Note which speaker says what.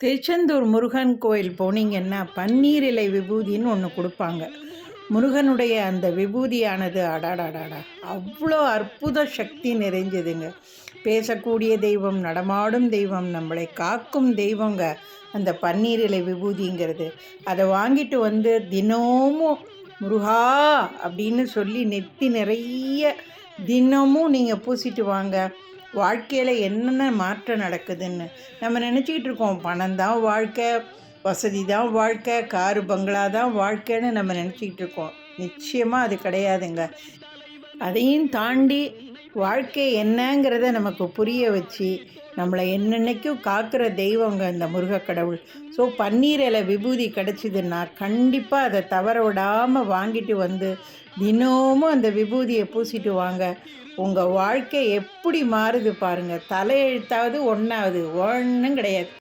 Speaker 1: திருச்செந்தூர் முருகன் கோயில் போனீங்கன்னா பன்னீர் இலை விபூதின்னு ஒன்று கொடுப்பாங்க. முருகனுடைய அந்த விபூதியானது அடாடாடாடா அவ்வளோ அற்புத சக்தி நிறைஞ்சதுங்க. பேசக்கூடிய தெய்வம், நடமாடும் தெய்வம், நம்மளை காக்கும் தெய்வங்க அந்த பன்னீர் இலை விபூதிங்கிறது. அதை வாங்கிட்டு வந்து தினமும் முருகா அப்படின்னு சொல்லி நெத்தி நிறைய தினமும் நீங்கள் பூசிட்டு வாங்க. வாழ்க்கையில் என்னென்ன மாற்றம் நடக்குதுன்னு நம்ம நினச்சிக்கிட்டு இருக்கோம். பணம் தான் வாழ்க்கை, வசதி தான் வாழ்க்கை, காரு பங்களா தான் வாழ்க்கைன்னு நம்ம நினச்சிக்கிட்டு இருக்கோம். நிச்சயமாக அது கிடையாதுங்க. அதையும் தாண்டி வாழ்க்கை என்னங்கிறத நமக்கு புரிய வச்சு நம்மளை என்னென்னைக்கும் காக்கிற தெய்வங்க இந்த முருகக்கடவுள். ஸோ பன்னீர் இலை விபூதி கிடச்சிதுன்னா கண்டிப்பாக அதை தவற விடாமல் வாங்கிட்டு வந்து தினமும் அந்த விபூதியை பூசிட்டு வாங்க. உங்கள் வாழ்க்கை எப்படி மாறுது பாருங்கள். தலையெழுத்தாவது ஒன்றாவது ஒன்றும் கிடையாது.